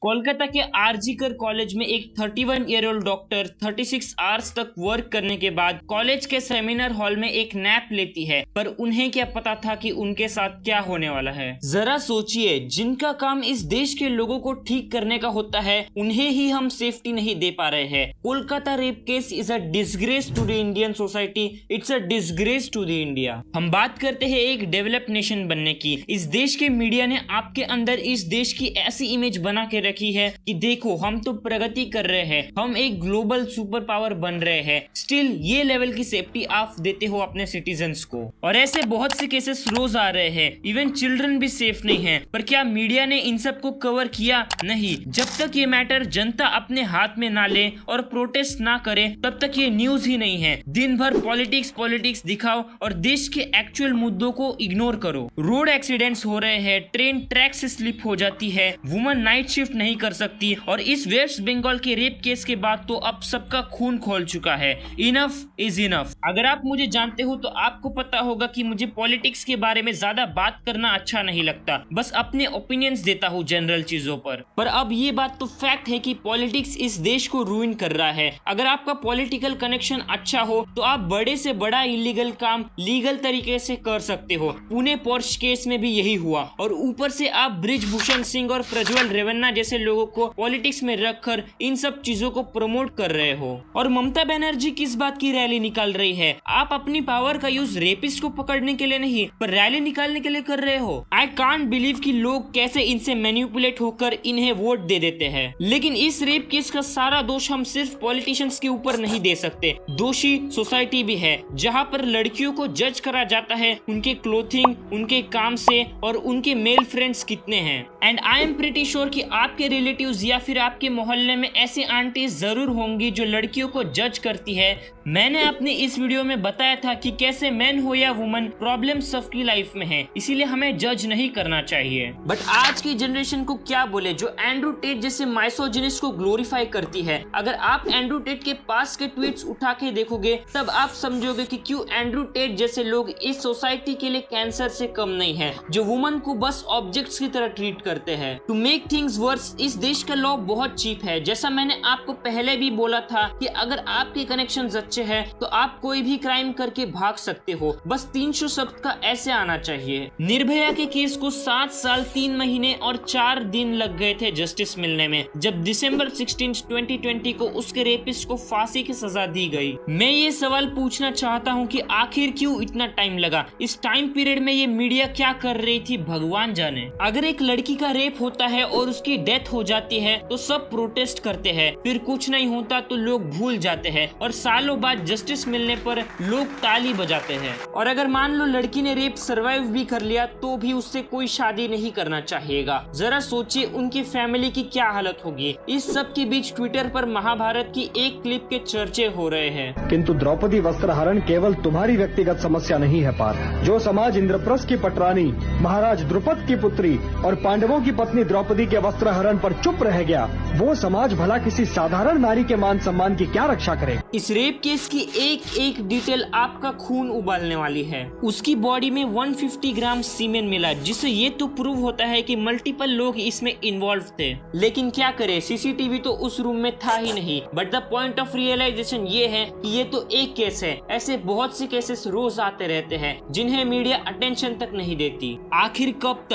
कोलकाता के आरजीकर कॉलेज में एक 31 ईयर ओल्ड डॉक्टर 36 आवर्स तक वर्क करने के बाद कॉलेज के सेमिनार हॉल में एक नैप लेती है, पर उन्हें क्या पता था कि उनके साथ क्या होने वाला है। जरा सोचिए, जिनका काम इस देश के लोगों को ठीक करने का होता है, उन्हें ही हम सेफ्टी नहीं दे पा रहे हैं। Kolkata rape case is a disgrace to the Indian society, it's a disgrace to the India. हम बात करते हैं एक डेवलप्ड नेशन बनने की। इस देश के मीडिया ने आपके अंदर इस देश की ऐसी इमेज बना के रखी है कि देखो हम तो प्रगति कर रहे हैं, हम एक ग्लोबल सुपर पावर बन रहे हैं, स्टिल ये लेवल की सेफ्टी आप देते हो अपने सिटीजन्स को। और ऐसे बहुत से केसेस रोज आ रहे हैं, इवन चिल्ड्रन भी सेफ नहीं है। पर क्या मीडिया ने इन सब को कवर किया? नहीं। जब तक ये मैटर जनता अपने हाथ में ना ले और प्रोटेस्ट ना करे, तब तक ये न्यूज ही नहीं है। दिन भर पॉलिटिक्स दिखाओ और देश के एक्चुअल मुद्दों को इग्नोर करो। रोड एक्सीडेंट्स हो रहे हैं, ट्रेन ट्रैक से स्लिप हो जाती है, वुमन नाइट शिफ्ट नहीं कर सकती, और इस वेस्ट बंगाल के रेप केस के बाद तो अब सबका खून खोल चुका है। Enough is enough. अगर आप मुझे जानते हो तो आपको पता होगा कि मुझे पॉलिटिक्स के बारे में ज्यादा बात करना अच्छा नहीं लगता, बस अपने ओपिनियंस देता हूँ जनरल चीजों पर अब ये बात तो फैक्ट है कि पॉलिटिक्स इस देश को रूइन कर रहा है। अगर आपका पॉलिटिकल कनेक्शन अच्छा हो तो आप बड़े से बड़ा इलीगल काम लीगल तरीके से कर सकते हो। पुणे पोर्श केस में भी यही हुआ, और ऊपर से आप ब्रिजभूषण सिंह और प्रज्वल रेवन्ना जैसे लोगों को पॉलिटिक्स में रखकर इन सब चीजों को प्रमोट कर रहे हो। और ममता बनर्जी किस बात की रैली निकाल रही है? आप अपनी पावर का यूज रेपिस्ट को पकड़ने के लिए नहीं, पर रैली निकालने के लिए कर रहे हो। आई कांट बिलीव कि लोग कैसे इनसे मैनिपुलेट होकर इन्हें वोट दे देते हैं। लेकिन इस रेप केस का सारा दोष हम सिर्फ पॉलिटिशियंस के ऊपर नहीं दे सकते, दोषी सोसाइटी भी है। जहाँ पर लड़कियों को जज करा जाता है उनके क्लोथिंग, उनके काम से, और उनके मेल फ्रेंड्स कितने हैं। And I am pretty sure कि आपके रिलेटिव्स या फिर आपके मोहल्ले में ऐसी आंटी जरूर होंगी जो लड़कियों को जज करती है। मैंने अपने इस वीडियो में बताया था कि कैसे मैन हो या वुमन, प्रॉब्लम सबकी लाइफ में है, इसीलिए हमें जज नहीं करना चाहिए। बट आज की जनरेशन को क्या बोले जो एंड्रू टेट जैसे माइसोजिनिस्ट को ग्लोरीफाई करती है। अगर आप एंड्रू टेट के पास के ट्वीट्स उठा के देखोगे तब आप समझोगे कि क्यों एंड्रू टेट जैसे लोग इस सोसाइटी के लिए कैंसर से कम नहीं है, जो वुमन को बस ऑब्जेक्ट्स की तरह ट्रीट करते हैं। टू मेक थिंग्स वर्स, इस देश का लॉ बहुत चीप है। जैसा मैंने आपको पहले भी बोला था कि अगर आपके कनेक्शन अच्छे हैं तो आप कोई भी क्राइम करके भाग सकते हो, बस 300 शब्द का ऐसे आना चाहिए। निर्भया के केस को 7 साल 3 महीने और 4 दिन लग गए थे जस्टिस मिलने में, जब दिसंबर 16, 2020 को उसके रेपिस्ट को फांसी की सजा दी गई। मैं ये सवाल पूछना चाहता हूँ कि आखिर क्यों इतना टाइम लगा? इस टाइम पीरियड में ये मीडिया क्या कर रही थी, भगवान जाने। अगर एक लड़की का रेप होता है और उसकी डेथ हो जाती है तो सब प्रोटेस्ट करते हैं, फिर कुछ नहीं होता तो लोग भूल जाते हैं, और सालों बाद जस्टिस मिलने पर लोग ताली बजाते हैं। और अगर मान लो लड़की ने रेप सर्वाइव भी कर लिया तो भी उससे कोई शादी नहीं करना चाहिएगा। जरा सोचिए उनकी फैमिली की क्या हालत होगी। इस सब के बीच ट्विटर पर महाभारत की एक क्लिप के चर्चे हो रहे हैं। किंतु द्रौपदी वस्त्रहरण केवल तुम्हारी व्यक्तिगत समस्या नहीं है पार्थ। जो समाज इंद्रप्रस्थ की पटरानी, महाराज द्रुपद की पुत्री और पांडवों की पत्नी द्रौपदी के वस्त्रहरण पर चुप रह गया, वो समाज भला किसी साधारण नारी के मान सम्मान की क्या रक्षा करे? इस रेप केस की एक एक डिटेल आपका खून उबालने वाली है। उसकी बॉडी में 150 ग्राम सीमेन मिला, जिससे ये तो प्रूव होता है कि मल्टीपल लोग इसमें इन्वॉल्व थे। लेकिन क्या करे, सीसीटीवी तो उस रूम में था ही नहीं। But the point of realization ये है कि ये तो एक केस है, ऐसे बहुत से केसेस रोज आते रहते हैं जिन्हें मीडिया अटेंशन तक नहीं देती। आखिर कब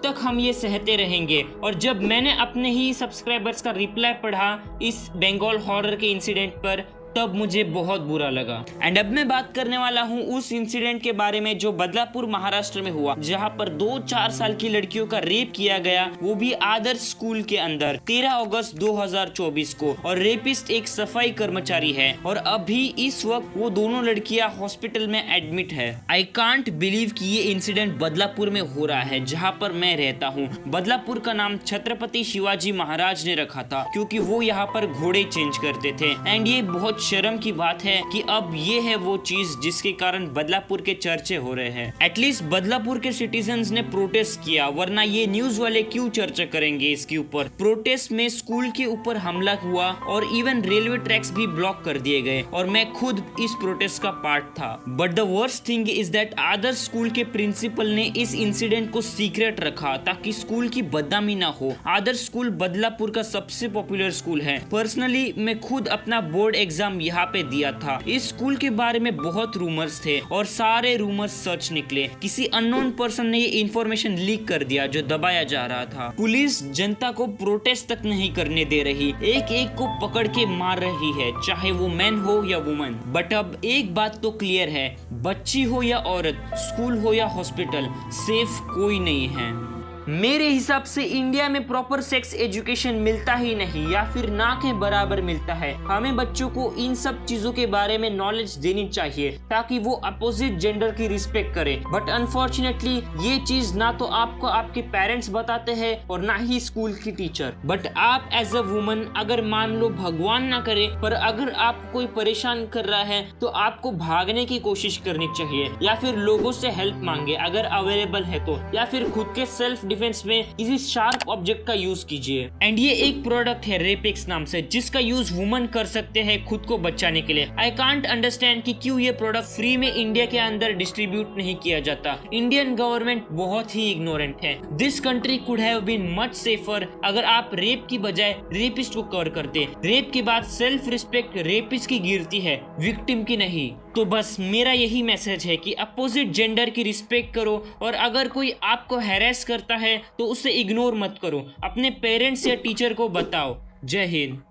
तक हम ये सहते रहेंगे? और जब मैंने अपने ही सब्सक्राइबर्स का रिप्लाई पढ़ा इस बंगाल हॉरर के इंसिडेंट पर, तब मुझे बहुत बुरा लगा। एंड अब मैं बात करने वाला हूँ उस इंसिडेंट के बारे में जो बदलापुर महाराष्ट्र में हुआ, जहाँ पर 2-4 साल की लड़कियों का रेप किया गया, वो भी आदर्श स्कूल के अंदर 13 अगस्त 2024 को। और रेपिस्ट एक सफाई कर्मचारी है, और अभी इस वक्त वो दोनों लड़कियां हॉस्पिटल में एडमिट है। आई कांट बिलीव कि ये इंसिडेंट बदलापुर में हो रहा है, जहाँ पर मैं रहता हूँ। बदलापुर का नाम छत्रपति शिवाजी महाराज ने रखा था क्योंकि वो यहाँ पर घोड़े चेंज करते थे। एंड ये बहुत शर्म की बात है कि अब ये है वो चीज जिसके कारण बदलापुर के चर्चे हो रहे हैं। एटलीस्ट बदलापुर के सिटीजन्स ने प्रोटेस्ट किया, वरना ये न्यूज वाले क्यों चर्चा करेंगे इसके ऊपर। प्रोटेस्ट में स्कूल के ऊपर हमला हुआ और इवन रेलवे ट्रैक्स भी ब्लॉक कर दिए गए और मैं खुद इस प्रोटेस्ट का पार्ट था। But the worst thing is that Adarsh school के प्रिंसिपल ने इस इंसिडेंट को सीक्रेट रखा ताकि स्कूल की बदनामी ना हो। आदर्श स्कूल बदलापुर का सबसे पॉपुलर स्कूल है। पर्सनली मैं खुद अपना बोर्ड एग्जाम यहाँ पे दिया था। इस स्कूल के बारे में बहुत रूमर्स थे और सारे रूमर्स सच निकले। किसी अननोन पर्सन ने ये इंफॉर्मेशन लीक कर दिया जो दबाया जा रहा था। पुलिस जनता को प्रोटेस्ट तक नहीं करने दे रही, एक एक को पकड़ के मार रही है, चाहे वो मैन हो या वुमन। बट अब एक बात तो क्लियर है, बच्ची हो या औरत, स्कूल हो या हॉस्पिटल, सेफ कोई नहीं है। मेरे हिसाब से इंडिया में प्रॉपर सेक्स एजुकेशन मिलता ही नहीं या फिर ना के बराबर मिलता है। हमें बच्चों को इन सब चीजों के बारे में नॉलेज देनी चाहिए ताकि वो अपोजिट जेंडर की रिस्पेक्ट करें। बट अनफॉर्चुनेटली ये चीज ना तो आपको आपके पेरेंट्स बताते हैं और ना ही स्कूल की टीचर। बट आप एज अ वुमन, अगर मान लो भगवान ना करे पर अगर आप कोई परेशान कर रहा है तो आपको भागने की कोशिश करनी चाहिए या फिर लोगों से हेल्प मांगे अगर अवेलेबल है तो, या फिर खुद के सेल्फ डिफेंस में इसी शार्प ऑब्जेक्ट का यूज कीजिए। एंड ये एक प्रोडक्ट है रेपेक्स नाम से जिसका यूज वुमन कर सकते हैं खुद को बचाने के लिए। आई कांट अंडरस्टैंड कि क्यों ये प्रोडक्ट फ्री में इंडिया के अंदर डिस्ट्रीब्यूट नहीं किया जाता। इंडियन गवर्नमेंट बहुत ही इग्नोरेंट है। This country could have been much safer अगर आप रेप की बजाय रेपिस्ट को कवर करते। रेप के बाद सेल्फ रिस्पेक्ट रेपिस्ट की गिरती है, विक्टिम की नहीं। तो बस मेरा यही मैसेज है कि अपोजिट जेंडर की रिस्पेक्ट करो और अगर कोई आपको हैरेस करता है तो उसे इग्नोर मत करो। अपने पेरेंट्स या टीचर को बताओ। जय हिंद।